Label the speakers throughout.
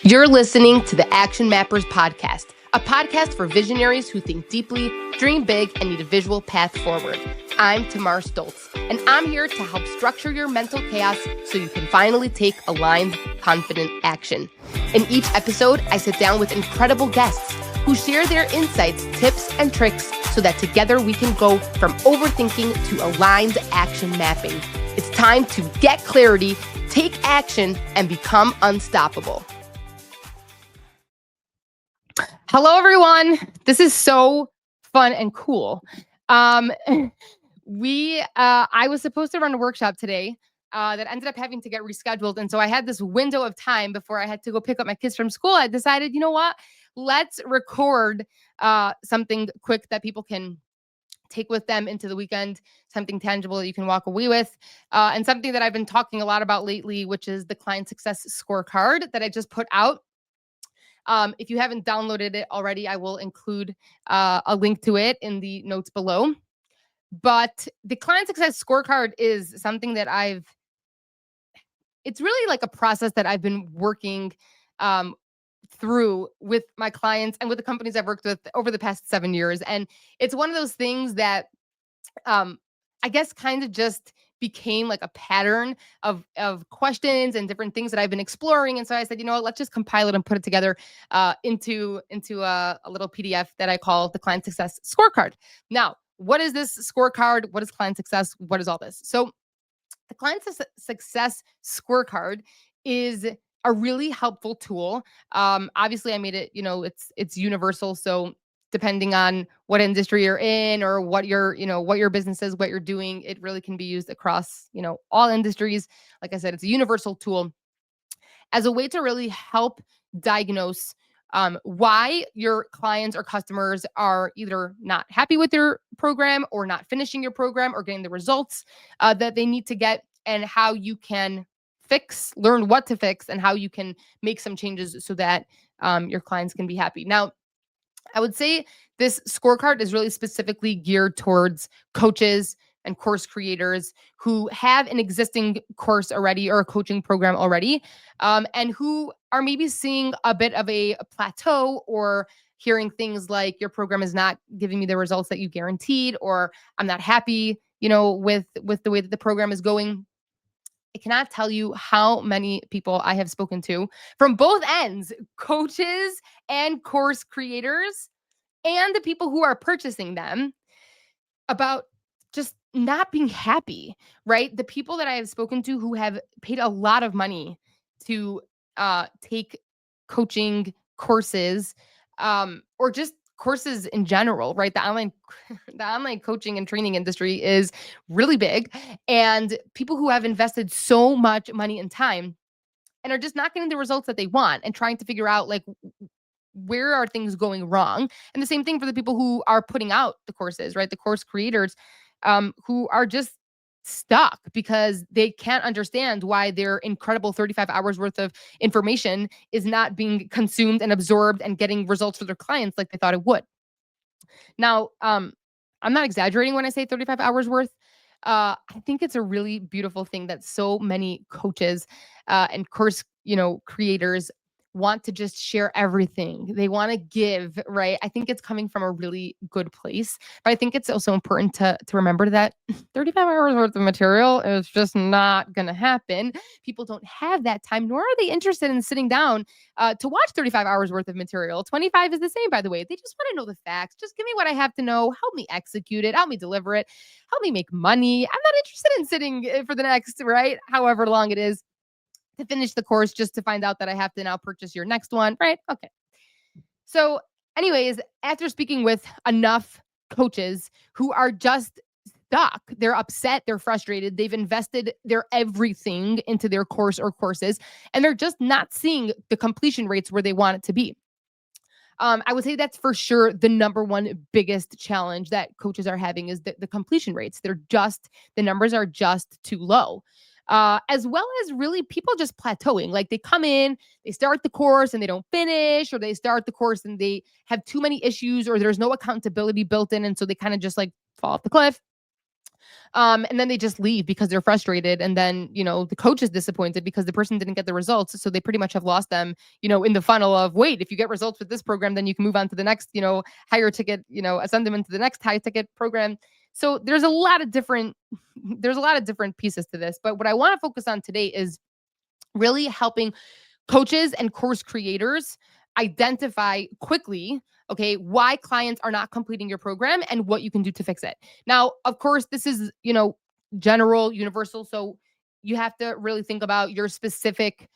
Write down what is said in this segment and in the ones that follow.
Speaker 1: You're listening to the Action Mappers Podcast, a podcast for visionaries who think deeply, dream big, and need a visual path forward. I'm Tamar Stoltz, and I'm here to help structure your mental chaos so you can finally take aligned, confident action. In each episode, I sit down with incredible guests who share their insights, tips, and tricks so that together we can go from overthinking to aligned action mapping. It's time to get clarity, take action, and become unstoppable. Hello, everyone. This is so fun and cool. I was supposed to run a workshop today that ended up having to get rescheduled. And so I had this window of time before I had to go pick up my kids from school. I decided, you know what? Let's record something quick that people can take with them into the weekend, something tangible that you can walk away with, and something that I've been talking a lot about lately, which is the client success scorecard that I just put out. If you haven't downloaded it already, I will include a link to it in the notes below. But the client success scorecard is something that it's really like a process that I've been working through with my clients and with the companies I've worked with over the past 7 years. And it's one of those things that I guess kind of just became like a pattern of questions and different things that I've been exploring. And so I said, you know what, let's just compile it and put it together into a little PDF that I call the Client Success Scorecard. Now, what is this scorecard? What is client success? What is all this? So the Client Success Scorecard is a really helpful tool. Obviously, I made it, it's universal. So depending on what industry you're in or what your business is, what you're doing, it really can be used across, all industries. Like I said, it's a universal tool as a way to really help diagnose why your clients or customers are either not happy with your program or not finishing your program or getting the results that they need to get, and how you can learn what to fix, and how you can make some changes so that your clients can be happy. Now, I would say this scorecard is really specifically geared towards coaches and course creators who have an existing course already or a coaching program already, and who are maybe seeing a bit of a plateau, or hearing things like your program is not giving me the results that you guaranteed, or I'm not happy, with the way that the program is going. I cannot tell you how many people I have spoken to from both ends, coaches and course creators, and the people who are purchasing them, about just not being happy, right? The people that I have spoken to who have paid a lot of money to take coaching courses, or just courses in general, right? The online coaching and training industry is really big, and people who have invested so much money and time and are just not getting the results that they want, and trying to figure out, like, where are things going wrong. And the same thing for the people who are putting out the courses, right? The course creators, who are just stuck because they can't understand why their incredible 35 hours worth of information is not being consumed and absorbed and getting results for their clients like they thought it would. Now, I'm not exaggerating when I say 35 hours worth. I think it's a really beautiful thing that so many coaches and course, creators want to just share everything. They want to give, right? I think it's coming from a really good place. But I think it's also important to remember that 35 hours worth of material is just not going to happen. People don't have that time, nor are they interested in sitting down to watch 35 hours worth of material. 25 is the same, by the way. They just want to know the facts. Just give me what I have to know. Help me execute it. Help me deliver it. Help me make money. I'm not interested in sitting for the next, right, however long it is, to finish the course just to find out that I have to now purchase your next one, right? Okay. So anyways, after speaking with enough coaches who are just stuck, they're upset, they're frustrated, they've invested their everything into their course or courses, and they're just not seeing the completion rates where they want it to be. I would say that's for sure the number one biggest challenge that coaches are having, is the completion rates. The numbers are just too low. As well as really people just plateauing. Like, they come in, they start the course and they don't finish, or they start the course and they have too many issues, or there's no accountability built in. And so they kind of just like fall off the cliff. And then they just leave because they're frustrated. And then, the coach is disappointed because the person didn't get the results. So they pretty much have lost them, in the funnel of, wait, if you get results with this program, then you can move on to the next, higher ticket, send them into the next high ticket program. So there's a lot of different pieces to this. But what I want to focus on today is really helping coaches and course creators identify quickly, okay, why clients are not completing your program and what you can do to fix it. Now, of course, this is, general, universal. So you have to really think about your specific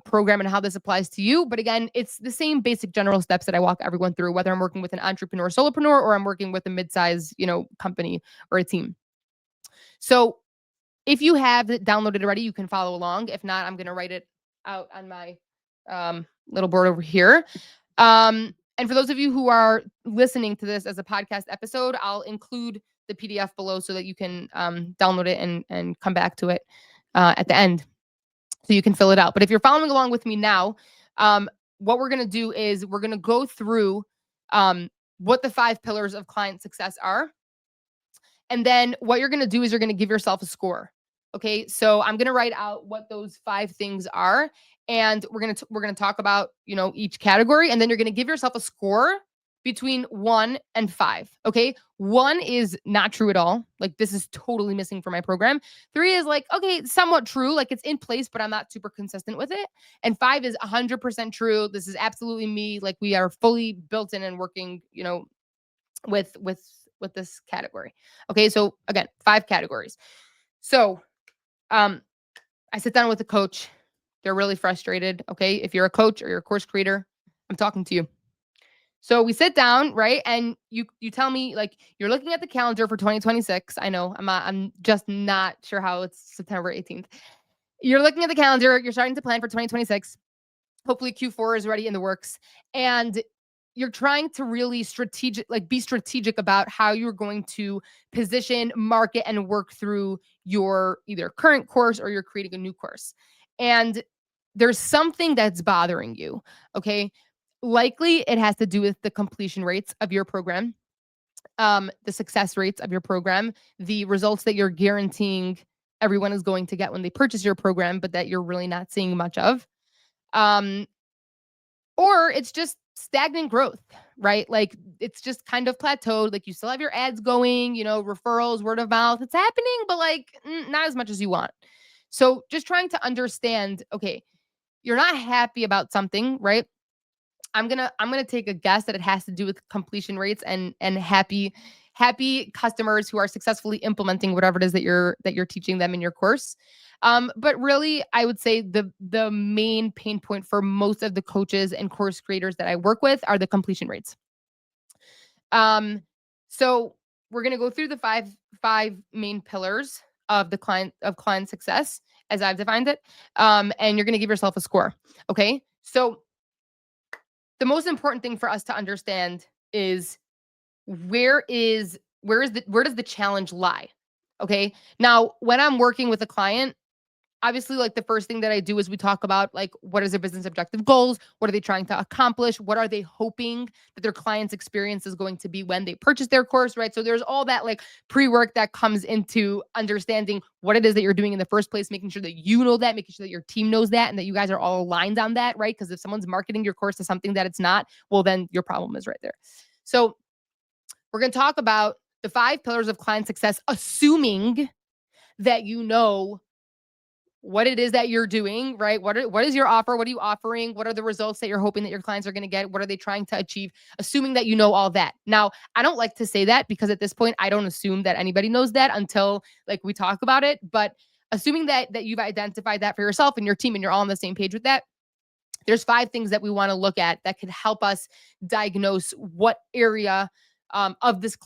Speaker 1: program and how this applies to you. But again, it's the same basic general steps that I walk everyone through, whether I'm working with an entrepreneur, solopreneur, or I'm working with a mid-size, company or a team. So if you have it downloaded already, you can follow along. If not, I'm going to write it out on my little board over here. And for those of you who are listening to this as a podcast episode, I'll include the PDF below so that you can download it and come back to it at the end so you can fill it out. But if you're following along with me now, what we're going to do is we're going to go through what the 5 pillars of client success are. And then what you're going to do is you're going to give yourself a score. Okay. So I'm going to write out what those 5 things are. And we're going to talk about, each category. And then you're going to give yourself a score between 1 and 5. Okay. 1 is not true at all. Like, this is totally missing from my program. 3 is like, okay, somewhat true. Like, it's in place, but I'm not super consistent with it. And 5 is 100% true. This is absolutely me. Like, we are fully built in and working, with this category. Okay, so again, 5 categories. So I sit down with a coach. They're really frustrated. Okay, if you're a coach or you're a course creator, I'm talking to you. So we sit down, right? And you tell me, like, you're looking at the calendar for 2026. I know I'm just not sure how it's September 18th. You're looking at the calendar, you're starting to plan for 2026. Hopefully Q4 is already in the works. And you're trying to really be strategic about how you're going to position, market, and work through your either current course or you're creating a new course. And there's something that's bothering you. Okay. Likely it has to do with the completion rates of your program, the success rates of your program, the results that you're guaranteeing everyone is going to get when they purchase your program, but that you're really not seeing much of. Or it's just stagnant growth, right? Like, it's just kind of plateaued. Like, you still have your ads going, referrals, word of mouth. It's happening, but like not as much as you want. So just trying to understand, okay, you're not happy about something, right? I'm gonna take a guess that it has to do with completion rates and happy customers who are successfully implementing whatever it is that you're teaching them in your course. But really, I would say the main pain point for most of the coaches and course creators that I work with are the completion rates. So we're gonna go through the five main pillars of client success as I've defined it. And you're gonna give yourself a score. Okay. So the most important thing for us to understand is where does the challenge lie? Okay. Now, when I'm working with a client, obviously, like, the first thing that I do is we talk about, like, what is their business objective goals? What are they trying to accomplish? What are they hoping that their client's experience is going to be when they purchase their course, right? So there's all that, like, pre-work that comes into understanding what it is that you're doing in the first place, making sure that you know that, making sure that your team knows that, and that you guys are all aligned on that, right? Because if someone's marketing your course to something that it's not, well, then your problem is right there. So we're going to talk about the 5 pillars of client success, assuming that you know what it is that you're doing, right? What is your offer? What are you offering? What are the results that you're hoping that your clients are going to get? What are they trying to achieve? Assuming that you know all that. Now, I don't like to say that because at this point, I don't assume that anybody knows that until, like, we talk about it. But assuming that you've identified that for yourself and your team and you're all on the same page with that, there's 5 things that we want to look at that could help us diagnose what area of this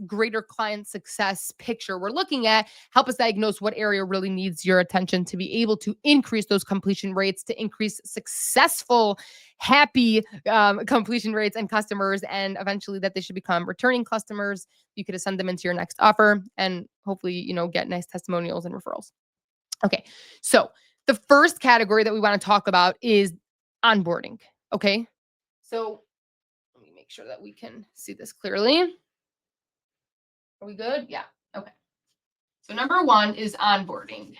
Speaker 1: greater client success picture we're looking at, help us diagnose what area really needs your attention to be able to increase those completion rates, to increase successful, happy completion rates and customers, and eventually that they should become returning customers. You could send them into your next offer and hopefully, get nice testimonials and referrals. Okay, so the first category that we want to talk about is onboarding. Okay, so let me make sure that we can see this clearly. Are we good? Yeah. Okay. So number one is onboarding.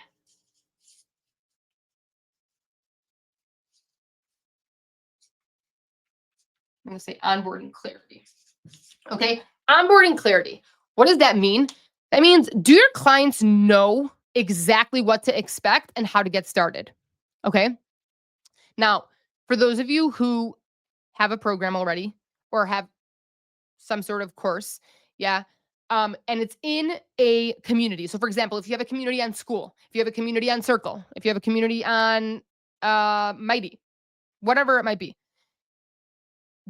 Speaker 1: I'm going to say onboarding clarity. Okay. Onboarding clarity. What does that mean? That means, do your clients know exactly what to expect and how to get started? Okay. Now, for those of you who have a program already or have some sort of course, yeah, and it's in a community. So, for example, if you have a community on School, if you have a community on Circle, if you have a community on Mighty, whatever it might be,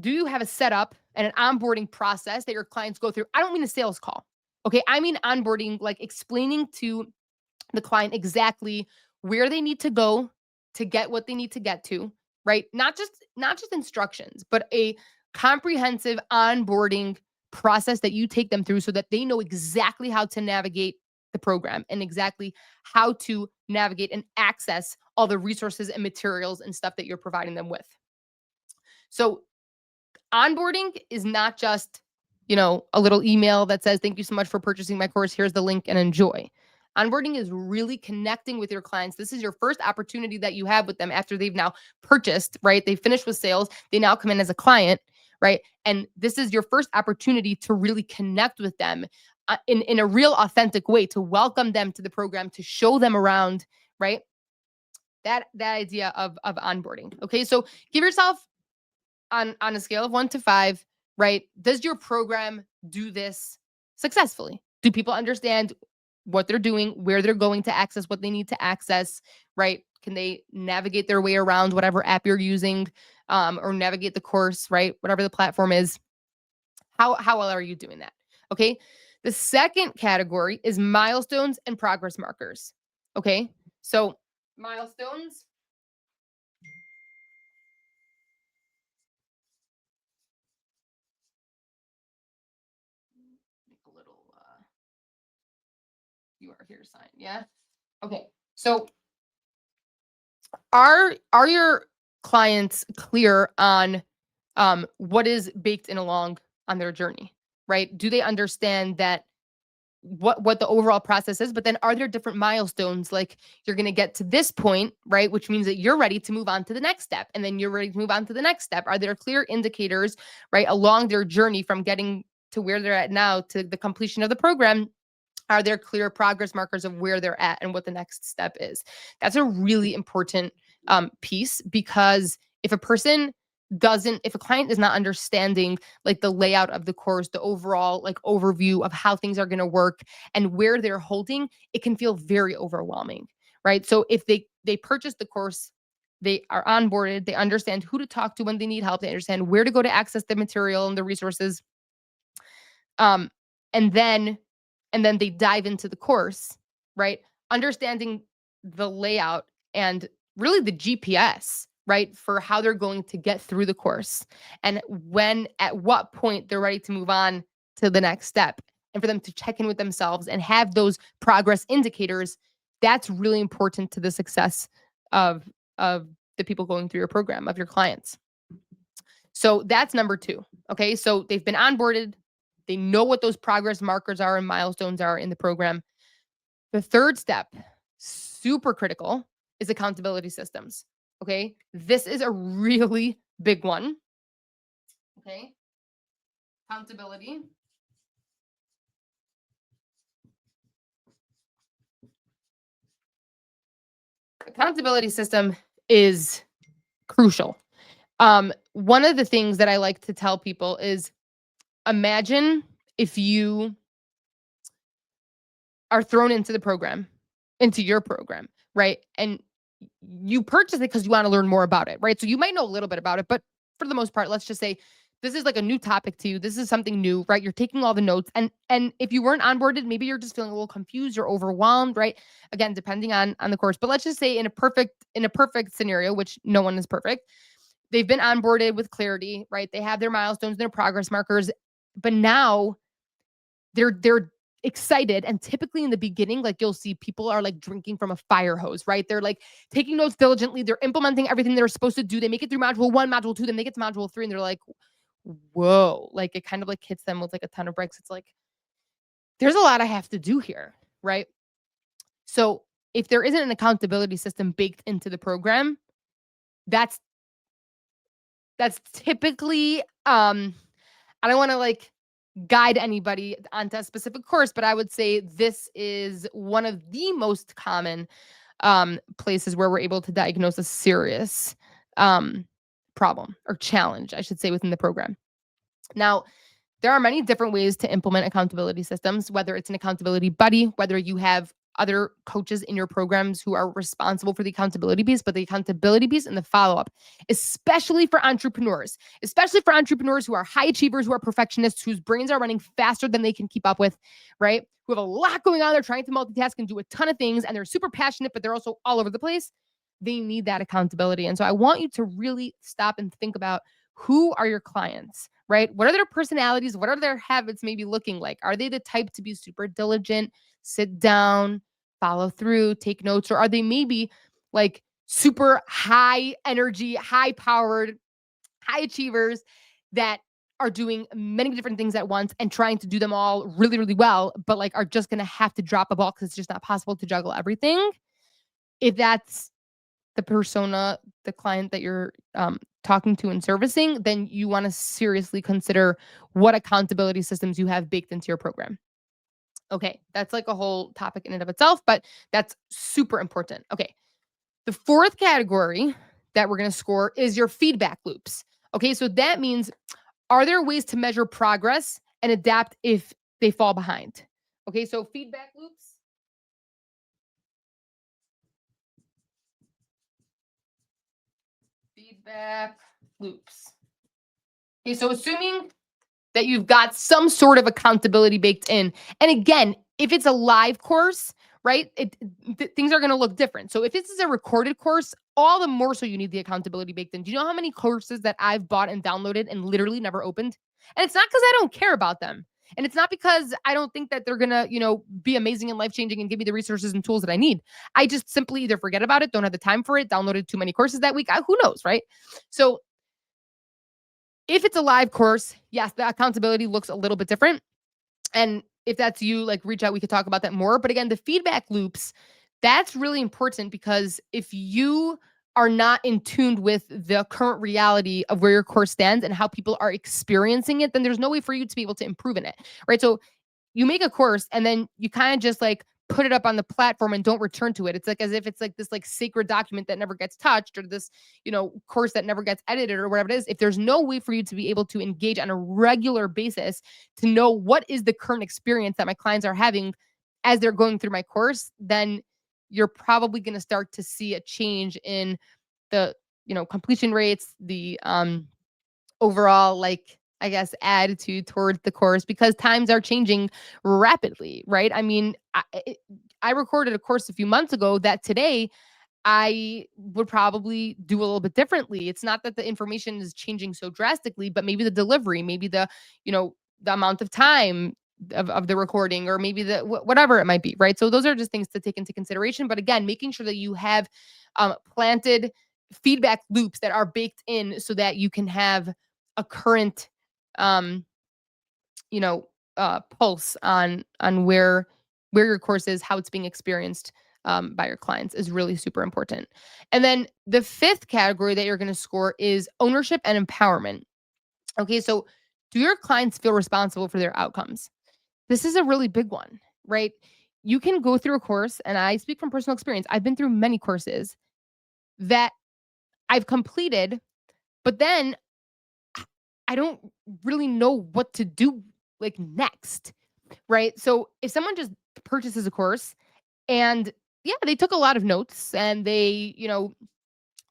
Speaker 1: do you have a setup and an onboarding process that your clients go through? I don't mean a sales call. Okay. I mean onboarding, like explaining to the client exactly where they need to go to get what they need to get to, right? Not just instructions, but a comprehensive onboarding process that you take them through so that they know exactly how to navigate the program and exactly how to navigate and access all the resources and materials and stuff that you're providing them with. So onboarding is not just, a little email that says, thank you so much for purchasing my course. Here's the link and enjoy. Onboarding is really connecting with your clients. This is your first opportunity that you have with them after they've now purchased, right? They finished with sales. They now come in as a client, right? And this is your first opportunity to really connect with them in a real authentic way, to welcome them to the program, to show them around, right? That idea of onboarding. Okay. So give yourself on a scale of 1 to 5, right? Does your program do this successfully? Do people understand what they're doing, where they're going to access what they need to access, right? Can they navigate their way around whatever app you're using, or navigate the course, right? Whatever the platform is. How well are you doing that? Okay. The second category is milestones and progress markers. Okay. So milestones. Make a little you are here sign. Yeah. Okay. So are your clients clear on what is baked in along on their journey, right? Do they understand that what the overall process is? But then are there different milestones, like you're going to get to this point, right, which means that you're ready to move on to the next step, and then you're ready to move on to the next step? Are there clear indicators, right, along their journey from getting to where they're at now to the completion of the program? Are there clear progress markers of where they're at and what the next step is? That's a really important piece, because if if a client is not understanding like the layout of the course, the overall like overview of how things are going to work and where they're holding, it can feel very overwhelming, right? So if they purchase the course, they are onboarded, they understand who to talk to when they need help, they understand where to go to access the material and the resources, um, and then they dive into the course, right? Understanding the layout and really the GPS, right, for how they're going to get through the course and at what point they're ready to move on to the next step, and for them to check in with themselves and have those progress indicators. That's really important to the success of the people going through your program, of your clients. So that's number two. Okay. So they've been onboarded. They know what those progress markers are and milestones are in the program. The third step, super critical, is accountability systems. Okay. This is a really big one. Okay. Accountability. Accountability system is crucial. One of the things that I like to tell people is, imagine if you are thrown into your program, right? And you purchase it because you want to learn more about it, right? So you might know a little bit about it, but for the most part, let's just say this is like a new topic to you. This is something new, right? You're taking all the notes, and if you weren't onboarded, maybe you're just feeling a little confused or overwhelmed, right? Again, depending on the course. But let's just say in a perfect scenario, which no one is perfect, they've been onboarded with clarity, right? They have their milestones, their progress markers, but now they're excited. And typically in the beginning, like you'll see people are like drinking from a fire hose, right? They're like taking notes diligently, they're implementing everything they're supposed to do. They make it through module 1, module 2, then they get to module 3, and they're like, whoa, like it kind of like hits them with like a ton of bricks. It's like, there's a lot I have to do here, right? So if there isn't an accountability system baked into the program, that's typically I don't want to like guide anybody onto a specific course, but I would say this is one of the most common places where we're able to diagnose a serious problem or challenge, I should say, within the program. Now, there are many different ways to implement accountability systems, whether it's an accountability buddy, whether you have other coaches in your programs who are responsible for the accountability piece, but the accountability piece and the follow up, especially for entrepreneurs who are high achievers, who are perfectionists, whose brains are running faster than they can keep up with, right? Who have a lot going on. They're trying to multitask and do a ton of things, and they're super passionate, but they're also all over the place. They need that accountability. And so I want you to really stop and think about, who are your clients, right? What are their personalities? What are their habits maybe looking like? Are they the type to be super diligent, sit down, follow through, take notes? Or are they maybe like super high energy, high powered, high achievers that are doing many different things at once and trying to do them all really, really well, but like are just going to have to drop a ball because it's just not possible to juggle everything? If that's the persona, the client that you're talking to and servicing, then you want to seriously consider what accountability systems you have baked into your program. Okay, that's like a whole topic in and of itself, but that's super important. Okay, the fourth category that we're going to score is your feedback loops. Okay, so that means, are there ways to measure progress and adapt if they fall behind? Okay, so feedback loops. Feedback loops. Okay, so assuming that you've got some sort of accountability baked in. And again, if it's a live course, right, things are going to look different. So if this is a recorded course, all the more so you need the accountability baked in. Do you know how many courses that I've bought and downloaded and literally never opened? And it's not because I don't care about them. And it's not because I don't think that they're going to, be amazing and life changing and give me the resources and tools that I need. I just simply either forget about it, don't have the time for it, downloaded too many courses that week. Who knows, right? So if it's a live course, yes, the accountability looks a little bit different. And if that's you, like reach out, we could talk about that more. But again, the feedback loops, that's really important because if you are not in tune with the current reality of where your course stands and how people are experiencing it, then there's no way for you to be able to improve in it, right? So you make a course and then you kind of just like put it up on the platform and don't return to it. It's like as if it's like this like sacred document that never gets touched, or this, course that never gets edited, or whatever it is. If there's no way for you to be able to engage on a regular basis to know what is the current experience that my clients are having as they're going through my course, then you're probably going to start to see a change in the, completion rates, the overall, like, I guess, attitude towards the course, because times are changing rapidly, right? I mean, I recorded a course a few months ago that today I would probably do a little bit differently. It's not that the information is changing so drastically, but maybe the delivery, maybe the amount of time of the recording, or maybe whatever it might be, right? So those are just things to take into consideration. But again, making sure that you have planted feedback loops that are baked in so that you can have a current um pulse on where your course is, how it's being experienced by your clients, is really super important. And then the fifth category that you're going to score is ownership and empowerment. Okay, so do your clients feel responsible for their outcomes? This is a really big one, right? You can go through a course, and I speak from personal experience. I've been through many courses that I've completed, but then I don't really know what to do like next, right? So if someone just purchases a course and yeah, they took a lot of notes and they,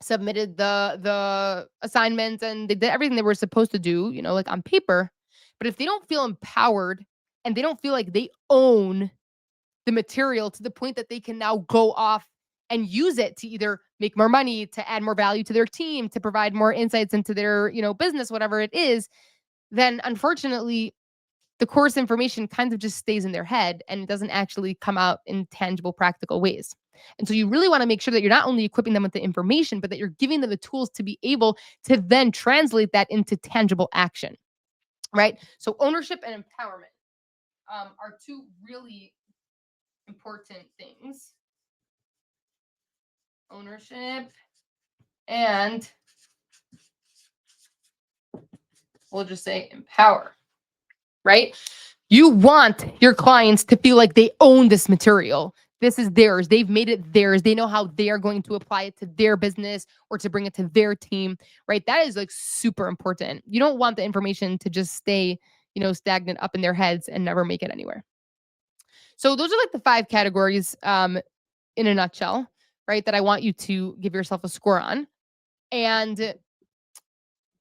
Speaker 1: submitted the assignments and they did everything they were supposed to do, like on paper. But if they don't feel empowered and they don't feel like they own the material to the point that they can now go off and use it to either make more money, to add more value to their team, to provide more insights into their, business, whatever it is, then unfortunately the course information kind of just stays in their head and it doesn't actually come out in tangible, practical ways. And so you really want to make sure that you're not only equipping them with the information, but that you're giving them the tools to be able to then translate that into tangible action, right? So ownership and empowerment are two really important things. ownership, and we'll just say empower, right? You want your clients to feel like they own this material. This is theirs. They've made it theirs. They know how they are going to apply it to their business or to bring it to their team, right? That is like super important. You don't want the information to just stay, stagnant up in their heads and never make it anywhere. So those are like the 5 categories in a nutshell, right? That I want you to give yourself a score on. And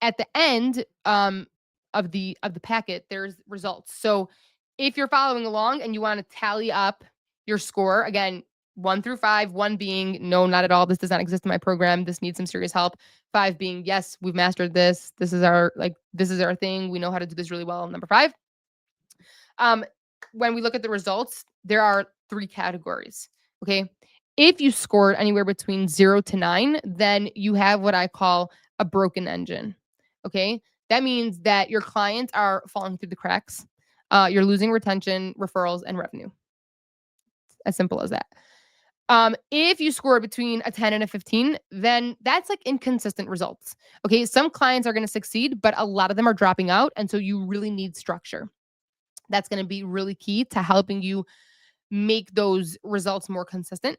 Speaker 1: at the end of the packet, there's results. So if you're following along and you want to tally up your score, again, 1 through 5, 1 being no, not at all. This does not exist in my program. This needs some serious help. 5 being yes, we've mastered this. This is our thing. We know how to do this really well. Number 5. When we look at the results, there are 3 categories. Okay. If you scored anywhere between 0 to 9, then you have what I call a broken engine. Okay. That means that your clients are falling through the cracks. You're losing retention, referrals, and revenue. As simple as that. If you score between a 10 and a 15, then that's like inconsistent results. Okay. Some clients are going to succeed, but a lot of them are dropping out. And so you really need structure. That's going to be really key to helping you make those results more consistent.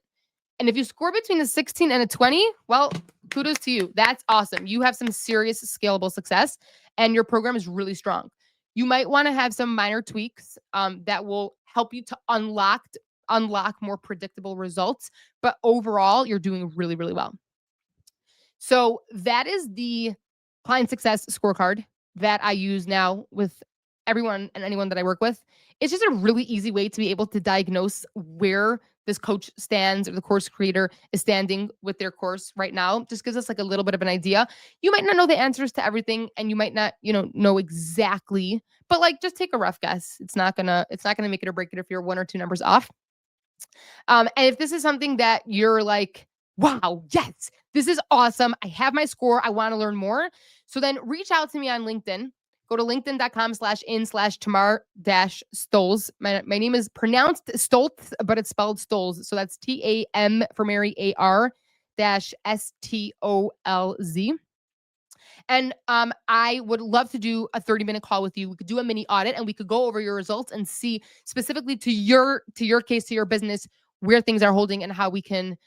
Speaker 1: And if you score between a 16 and a 20, well, kudos to you. That's awesome. You have some serious scalable success and your program is really strong. You might want to have some minor tweaks that will help you to unlock more predictable results. But overall, you're doing really, really well. So that is the client success scorecard that I use now with everyone and anyone that I work with. It's just a really easy way to be able to diagnose where this coach stands or the course creator is standing with their course right now. Just gives us like a little bit of an idea. You might not know the answers to everything and you might not, know exactly, but like just take a rough guess. It's not gonna make it or break it if you're 1 or 2 numbers off. And if this is something that you're like, wow, yes, this is awesome. I have my score. I want to learn more. So then reach out to me on LinkedIn. Go to linkedin.com/in/Tamar-Stolz. My name is pronounced Stoltz, but it's spelled Stolz. So that's TAM for Mary AR STOLZ. And I would love to do a 30-minute call with you. We could do a mini audit and we could go over your results and see specifically to your case, to your business, where things are holding and how we can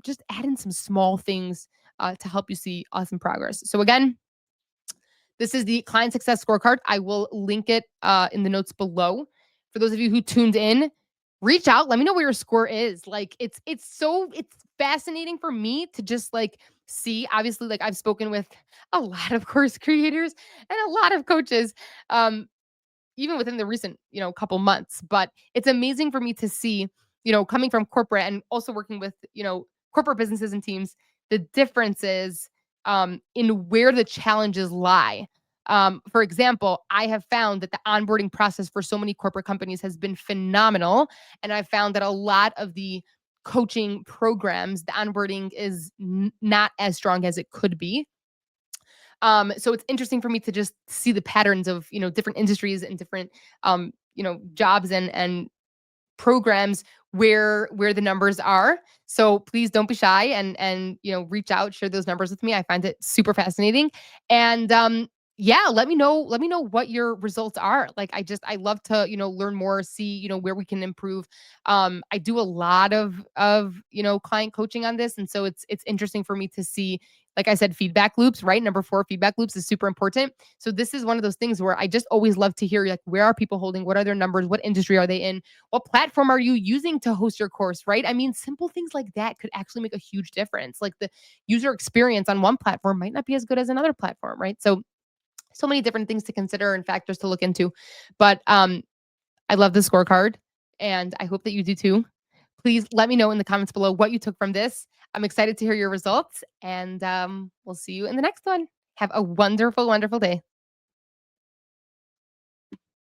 Speaker 1: just add in some small things to help you see awesome progress. So again, this is the client success scorecard. I will link it in the notes below. For those of you who tuned in, reach out. Let me know where your score is. Like it's fascinating for me to just like see. Obviously, like I've spoken with a lot of course creators and a lot of coaches, even within the recent couple months. But it's amazing for me to see, coming from corporate and also working with corporate businesses and teams, the differences in where the challenges lie. For example, I have found that the onboarding process for so many corporate companies has been phenomenal. And I've found that a lot of the coaching programs, the onboarding is not as strong as it could be. So it's interesting for me to just see the patterns of, different industries and different, jobs and programs where the numbers are. So please don't be shy and reach out, share those numbers with me. I find it super fascinating. And yeah, let me know what your results are. Like I love to, learn more, see, where we can improve. I do a lot of client coaching on this. And so it's interesting for me to see, like I said, feedback loops, right? Number 4, feedback loops is super important. So this is one of those things where I just always love to hear, like, where are people holding? What are their numbers? What industry are they in? What platform are you using to host your course, right? I mean, simple things like that could actually make a huge difference. Like the user experience on one platform might not be as good as another platform, right? So many different things to consider and factors to look into. But I love the scorecard and I hope that you do too. Please let me know in the comments below what you took from this. I'm excited to hear your results and we'll see you in the next one. Have a wonderful, wonderful day.